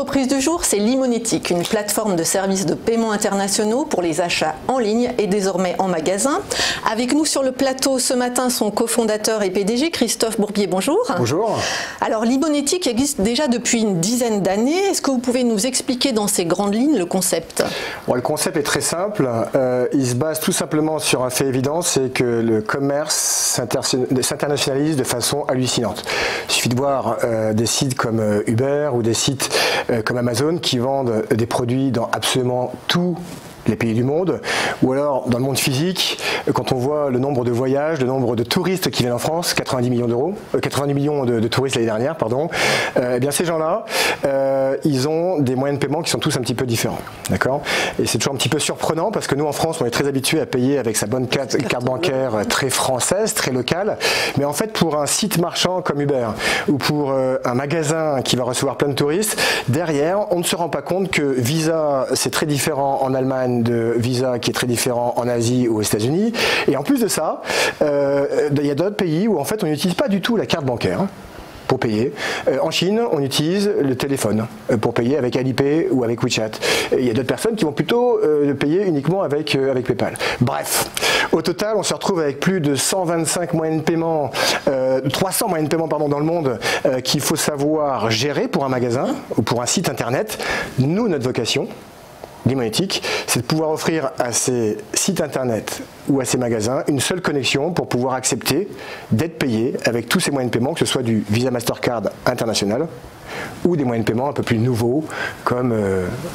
entreprise du jour, c'est Limonetic, une plateforme de services de paiement internationaux pour les achats en ligne et désormais en magasin. Avec nous sur le plateau ce matin, son cofondateur et PDG, Christophe Bourbier, bonjour. Bonjour. Alors Limonetic existe déjà depuis une dizaine d'années. Est-ce que vous pouvez nous expliquer dans ces grandes lignes le concept? Bon, le concept est très simple. Il se base tout simplement sur un fait évident, c'est que le commerce s'internationalise de façon hallucinante. Il suffit de voir des sites comme Uber ou des sites comme Amazon qui vendent des produits dans absolument tous les pays du monde, ou alors dans le monde physique, quand on voit le nombre de voyages, le nombre de touristes qui viennent en France, 90 millions de touristes l'année dernière, pardon, eh bien ces gens-là, ils ont des moyens de paiement qui sont tous un petit peu différents, d'accord? Et c'est toujours un petit peu surprenant parce que nous en France, on est très habitué à payer avec sa bonne carte bancaire très française, très locale, mais en fait pour un site marchand comme Uber ou pour un magasin qui va recevoir plein de touristes, derrière, on ne se rend pas compte que Visa, c'est très différent en Allemagne de Visa qui est très différent en Asie ou aux États-Unis. Et en plus de ça, il y a d'autres pays où en fait on n'utilise pas du tout la carte bancaire pour payer. En Chine, on utilise le téléphone pour payer avec Alipay ou avec WeChat. Et il y a d'autres personnes qui vont plutôt payer uniquement avec PayPal. Bref, au total, on se retrouve avec plus de 125 moyens de paiement, 300 moyens de paiement pardon, dans le monde qu'il faut savoir gérer pour un magasin ou pour un site internet. Nous, notre vocation, Limonetic, c'est de pouvoir offrir à ces sites internet ou à ces magasins une seule connexion pour pouvoir accepter d'être payé avec tous ces moyens de paiement, que ce soit du Visa Mastercard international ou des moyens de paiement un peu plus nouveaux comme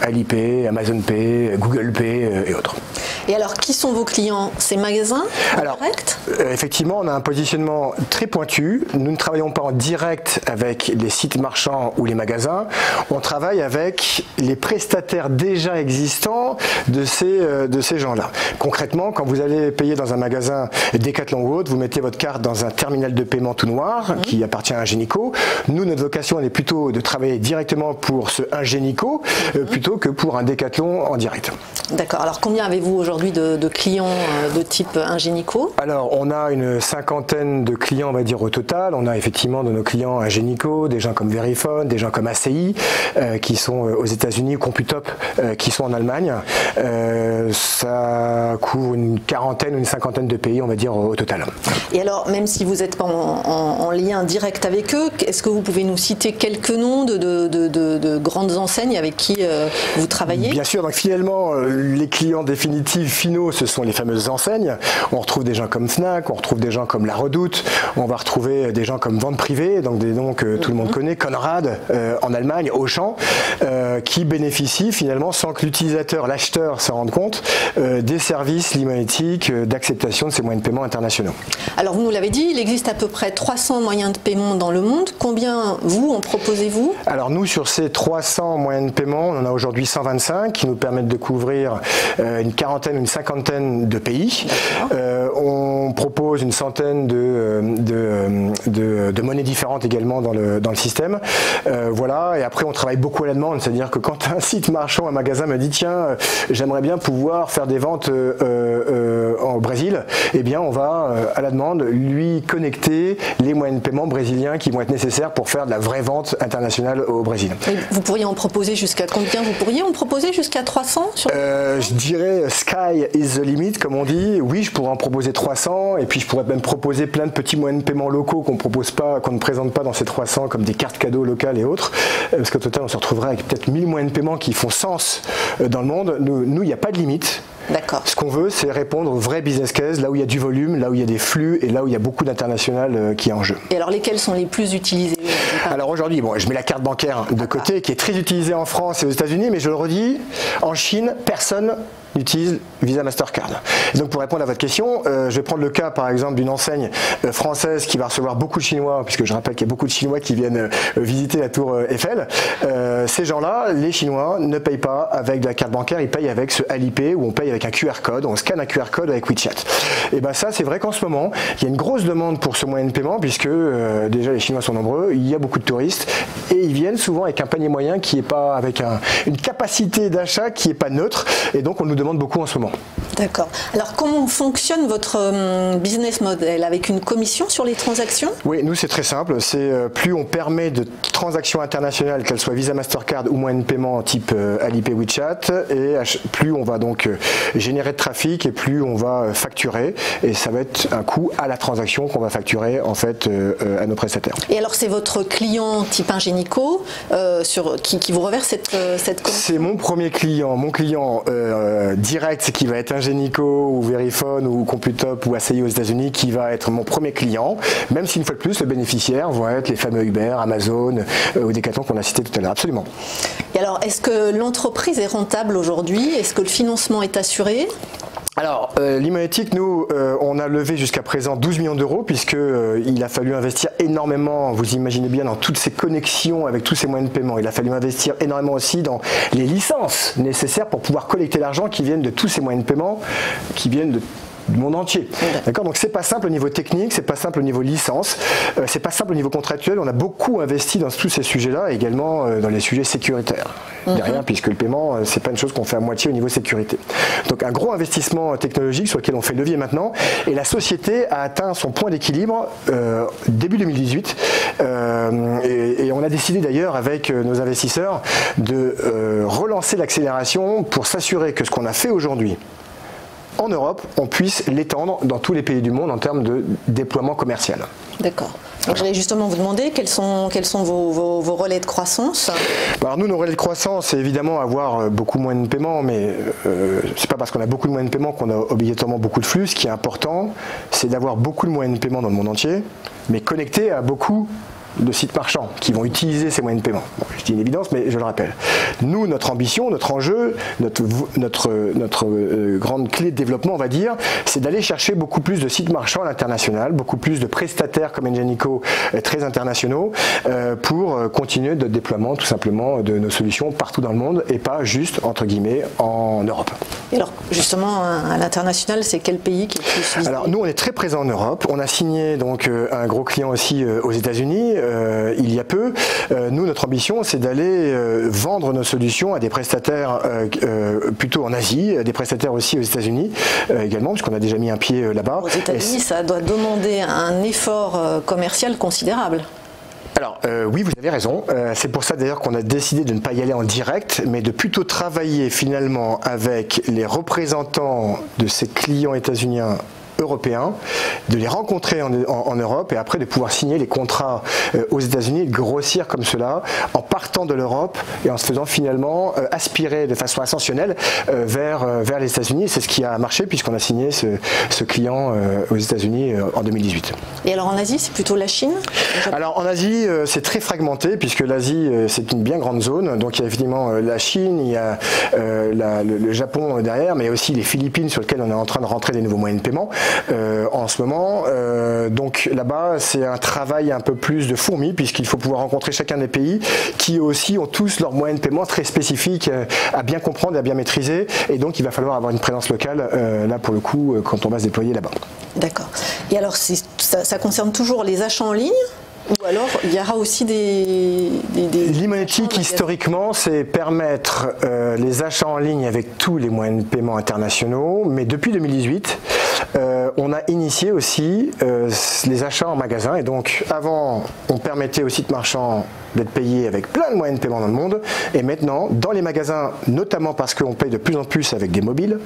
Alipay, Amazon Pay, Google Pay et autres. Et alors, qui sont vos clients? Ces magasins en direct? Effectivement, on a un positionnement très pointu. Nous ne travaillons pas en direct avec les sites marchands ou les magasins. On travaille avec les prestataires déjà existants de ces gens-là. Concrètement, quand vous allez payer dans un magasin Decathlon ou autre, vous mettez votre carte dans un terminal de paiement tout noir qui appartient à Ingenico. Nous, notre vocation, elle est plutôt de travailler directement pour ce Ingenico plutôt que pour un Decathlon en direct. D'accord. Alors, combien avez-vous aujourd'hui de clients de type Ingenico? Alors, on a une cinquantaine de clients, on va dire, au total. On a effectivement de nos clients Ingenico, des gens comme Verifone, des gens comme ACI, qui sont aux États-Unis, ou Computop, qui sont en Allemagne. Ça couvre une quarantaine ou une cinquantaine de pays, on va dire, au total. Et alors, même si vous n'êtes pas en lien direct avec eux, est-ce que vous pouvez nous citer quelques noms de grandes enseignes avec qui vous travaillez? Bien sûr, donc finalement, les clients définitifs finaux, ce sont les fameuses enseignes. On retrouve des gens comme Fnac, on retrouve des gens comme La Redoute, on va retrouver des gens comme Vente Privée, donc des noms que tout le monde connaît, Conrad en Allemagne, Auchan, qui bénéficient finalement, sans que l'utilisateur, l'acheteur s'en rende compte, des services Limonetic d'acceptation de ces moyens de paiement internationaux. Alors vous nous l'avez dit, il existe à peu près 300 moyens de paiement dans le monde. Combien vous en proposez-vous? Alors nous, sur ces 300 moyens de paiement, on en a aujourd'hui 125 qui nous permettent de couvrir une quarantaine, une cinquantaine de pays. On propose une centaine de monnaies différentes également dans le système. Voilà, et après on travaille beaucoup à la demande, c'est-à-dire que quand un site marchand, un magasin me dit tiens, j'aimerais bien pouvoir faire des ventes au Brésil, eh bien on va à la demande lui connecter les moyens de paiement brésiliens qui vont être nécessaires pour faire de la vraie vente internationale au Brésil. Et vous pourriez en proposer jusqu'à combien? Vous pourriez en proposer jusqu'à 300 sur... Je dirais sky is the limit, comme on dit. Oui, je pourrais en proposer 300 et puis je pourrais même proposer plein de petits moyens de paiement locaux qu'on ne présente pas dans ces 300 comme des cartes cadeaux locales et autres. Parce qu'au total, on se retrouverait avec peut-être 1000 moyens de paiement qui font sens dans le monde. Nous, il n'y a pas de limite. D'accord. Ce qu'on veut, c'est répondre aux vrais business cases, là où il y a du volume, là où il y a des flux et là où il y a beaucoup d'international qui est en jeu. Et alors, lesquels sont les plus utilisés? Alors aujourd'hui, bon, je mets la carte bancaire de côté, qui est très utilisée en France et aux États-Unis, mais je le redis, en Chine, personne utilise Visa Mastercard. Et donc pour répondre à votre question, je vais prendre le cas par exemple d'une enseigne française qui va recevoir beaucoup de Chinois, puisque je rappelle qu'il y a beaucoup de Chinois qui viennent visiter la tour Eiffel. Ces gens-là, les Chinois, ne payent pas avec de la carte bancaire, ils payent avec ce Alipay où on paye avec un QR code, on scanne un QR code avec WeChat. Et bien ça, c'est vrai qu'en ce moment, il y a une grosse demande pour ce moyen de paiement, puisque déjà les Chinois sont nombreux, il y a beaucoup de touristes, et ils viennent souvent avec un panier moyen qui n'est pas avec une capacité d'achat qui n'est pas neutre, et donc on nous demande beaucoup en ce moment. D'accord. Alors comment fonctionne votre business model? Avec une commission sur les transactions? Oui, nous c'est très simple. C'est plus on permet de transactions internationales, qu'elles soient Visa, Mastercard ou moyens de paiement type Alipay, WeChat, et plus on va donc générer de trafic et plus on va facturer. Et ça va être un coût à la transaction qu'on va facturer en fait à nos prestataires. Et alors c'est votre client type Ingenico qui vous reverse cette commission? C'est mon premier client, mon client direct qui va être Ingenico ou Verifone ou Computop ou ACI aux États-Unis qui va être mon premier client, même si une fois de plus le bénéficiaire vont être les fameux Uber, Amazon ou Decathlon qu'on a cité tout à l'heure. Absolument. Et alors est-ce que l'entreprise est rentable aujourd'hui? Est-ce que le financement est assuré? Alors, l'Imonetic, nous, on a levé jusqu'à présent 12 millions d'euros puisqu'il a fallu investir énormément, vous imaginez bien, dans toutes ces connexions avec tous ces moyens de paiement. Il a fallu investir énormément aussi dans les licences nécessaires pour pouvoir collecter l'argent qui viennent de tous ces moyens de paiement, qui viennent du monde entier. D'accord. Donc c'est pas simple au niveau technique, c'est pas simple au niveau licence, c'est pas simple au niveau contractuel. On a beaucoup investi dans tous ces sujets-là, également dans les sujets sécuritaires. Derrière, puisque le paiement, c'est pas une chose qu'on fait à moitié au niveau sécurité. Donc un gros investissement technologique sur lequel on fait levier maintenant. Et la société a atteint son point d'équilibre début 2018. Et on a décidé d'ailleurs avec nos investisseurs de relancer l'accélération pour s'assurer que ce qu'on a fait aujourd'hui en Europe, on puisse l'étendre dans tous les pays du monde en termes de déploiement commercial. D'accord. Donc j'allais justement vous demander quels sont vos relais de croissance. Alors nous, nos relais de croissance, c'est évidemment avoir beaucoup moins de paiements, mais c'est pas parce qu'on a beaucoup de moyens de paiement qu'on a obligatoirement beaucoup de flux. Ce qui est important, c'est d'avoir beaucoup de moyens de paiement dans le monde entier, mais connectés à beaucoup de sites marchands qui vont utiliser ces moyens de paiement. Bon, je dis une évidence, mais je le rappelle. Nous, notre ambition, notre enjeu, notre grande clé de développement, on va dire, c'est d'aller chercher beaucoup plus de sites marchands à l'international, beaucoup plus de prestataires comme Ingenico très internationaux pour continuer notre déploiement tout simplement de nos solutions partout dans le monde et pas juste, entre guillemets, en Europe. Et alors, justement, à l'international, c'est quel pays qui est plus visité? Alors, nous, on est très présents en Europe. On a signé donc un gros client aussi aux États-Unis il y a peu. Nous, notre ambition, c'est d'aller vendre nos solutions à des prestataires plutôt en Asie, des prestataires aussi aux États-Unis également, puisqu'on a déjà mis un pied là-bas. Aux États-Unis, ça doit demander un effort commercial considérable. Alors oui, vous avez raison. C'est pour ça d'ailleurs qu'on a décidé de ne pas y aller en direct, mais de plutôt travailler finalement avec les représentants de ces clients états-uniens européens, de les rencontrer en Europe et après de pouvoir signer les contrats aux États-Unis et de grossir comme cela en partant de l'Europe et en se faisant finalement aspirer de façon ascensionnelle vers les États-Unis. C'est ce qui a marché puisqu'on a signé ce client aux États-Unis en 2018. Et alors en Asie, c'est plutôt la Chine? Alors en Asie, c'est très fragmenté puisque l'Asie, c'est une bien grande zone. Donc il y a évidemment la Chine, il y a le Japon derrière, mais il y a aussi les Philippines sur lesquelles on est en train de rentrer des nouveaux moyens de paiement. En ce moment, donc là-bas c'est un travail un peu plus de fourmi puisqu'il faut pouvoir rencontrer chacun des pays qui aussi ont tous leurs moyens de paiement très spécifiques à bien comprendre et à bien maîtriser et donc il va falloir avoir une présence locale là pour le coup quand on va se déployer là-bas. D'accord. Et alors ça concerne toujours les achats en ligne? Ou alors il y aura aussi des L'Imonetic historiquement c'est permettre les achats en ligne avec tous les moyens de paiement internationaux, mais depuis 2018 on a initié aussi les achats en magasin et donc avant on permettait aux sites marchands d'être payés avec plein de moyens de paiement dans le monde et maintenant dans les magasins, notamment parce qu'on paye de plus en plus avec des mobiles,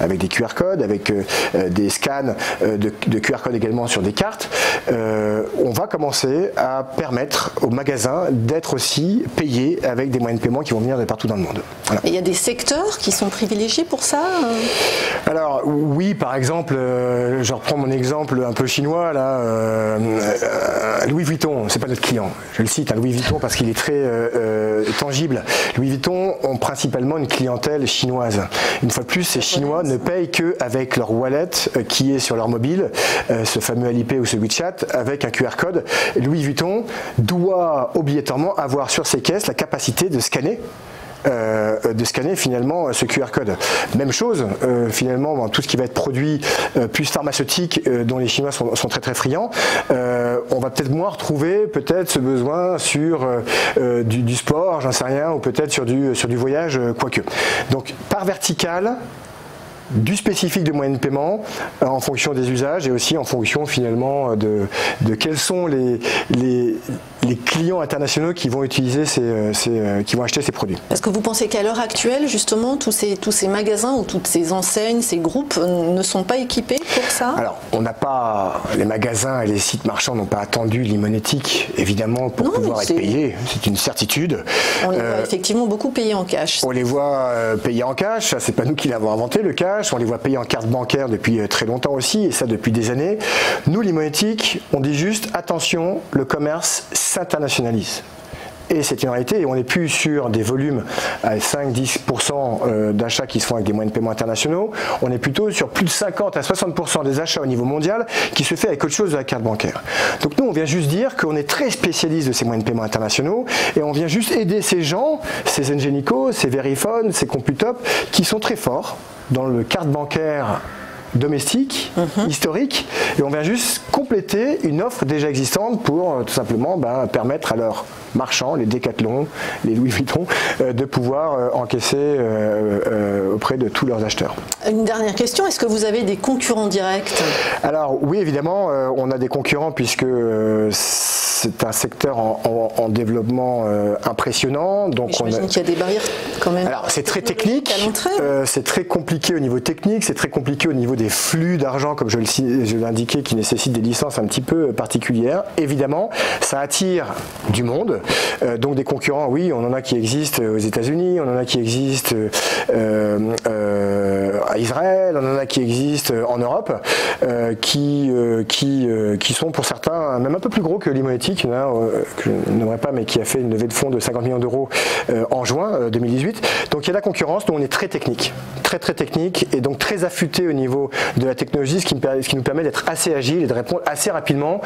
avec des QR codes, avec des scans de QR codes également sur des cartes, on va commencer à permettre aux magasins d'être aussi payés avec des moyens de paiement qui vont venir de partout dans le monde. Voilà. Et il y a des secteurs qui sont privilégiés pour ça? Alors oui, par exemple, je reprends mon exemple un peu chinois, là, Louis Vuitton, c'est pas notre client, je le cite, Louis Vuitton parce qu'il est très tangible. Louis Vuitton ont principalement une clientèle chinoise. Une fois de plus, ces Chinois ne payent qu'avec leur wallet qui est sur leur mobile, ce fameux Alipay ou ce WeChat, avec un QR code. Louis Vuitton doit obligatoirement avoir sur ses caisses la capacité de scanner de scanner finalement ce QR code. Même chose, finalement, tout ce qui va être produit plus pharmaceutique, dont les Chinois sont très très friands, on va peut-être moins retrouver peut-être ce besoin sur du sport, j'en sais rien, ou peut-être sur du voyage, quoique. Donc par verticale, du spécifique de moyens de paiement en fonction des usages et aussi en fonction finalement de quels sont les clients internationaux qui vont utiliser qui vont acheter ces produits. Est-ce que vous pensez qu'à l'heure actuelle, justement, tous ces magasins ou toutes ces enseignes, ces groupes ne sont pas équipés pour ça? Alors, les magasins et les sites marchands n'ont pas attendu l'imonétique, évidemment, pour pouvoir être payés. C'est une certitude. On les voit effectivement beaucoup payer en cash. On les voit payer en cash, c'est pas nous qui l'avons inventé le cash. On les voit payer en carte bancaire depuis très longtemps aussi, et ça depuis des années. Nous, l'imonétique, on dit juste, attention, le commerce s'internationalise. Et c'est une réalité, et on n'est plus sur des volumes à 5-10% d'achats qui se font avec des moyens de paiement internationaux, on est plutôt sur plus de 50 à 60% des achats au niveau mondial qui se fait avec autre chose de la carte bancaire. Donc nous, on vient juste dire qu'on est très spécialiste de ces moyens de paiement internationaux, et on vient juste aider ces gens, ces Ingenico, ces Verifone, ces Computop, qui sont très forts dans le carte bancaire domestique, historique, et on vient juste compléter une offre déjà existante pour tout simplement permettre à leurs marchands, les Decathlon, les Louis Vuitton, de pouvoir encaisser auprès de tous leurs acheteurs. Une dernière question, est-ce que vous avez des concurrents directs? Alors oui, évidemment, on a des concurrents puisque c'est un secteur en développement impressionnant. Donc j'imagine qu'il y a des barrières quand même. Alors c'est très technique, c'est très compliqué au niveau technique, c'est très compliqué au niveau des flux d'argent, comme je l'ai indiqué, qui nécessitent des licences un petit peu particulières. Évidemment, ça attire du monde, donc des concurrents, oui, on en a qui existent aux États-Unis, on en a qui existent à Israël, on en a qui existent en Europe, qui sont pour certains même un peu plus gros que l'imonétique, que je n'aimerais pas, mais qui a fait une levée de fonds de 50 millions d'euros en juin 2018. Donc il y a la concurrence, nous on est très technique, très technique, et donc très affûté au niveau de la technologie, ce qui nous permet d'être assez agile et de répondre assez rapidement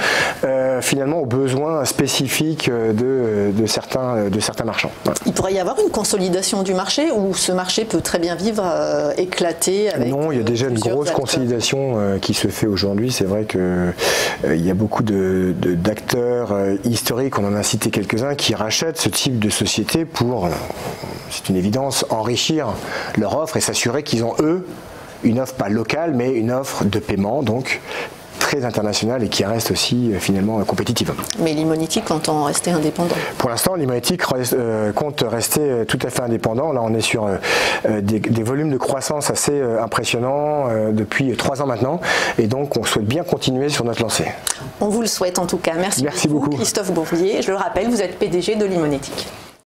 finalement aux besoins spécifiques de certains marchands. Voilà. Il pourrait y avoir une consolidation du marché, ou ce marché peut très bien vivre éclaté avec Non, il y a déjà une grosse consolidation qui se fait aujourd'hui. C'est vrai qu'il y a beaucoup d'acteurs historiques, on en a cité quelques-uns, qui rachètent ce type de société pour, c'est une évidence, enrichir leur offre et s'assurer qu'ils ont, eux, une offre pas locale, mais une offre de paiement, donc très internationale et qui reste aussi finalement compétitive. Mais l'imonétique entend rester indépendant? Pour l'instant, l'imonétique compte rester tout à fait indépendant. Là, on est sur des volumes de croissance assez impressionnants depuis 3 ans maintenant, et donc on souhaite bien continuer sur notre lancée. On vous le souhaite en tout cas. Merci beaucoup. Christophe Bourbier. Je le rappelle, vous êtes PDG de l'imonétique.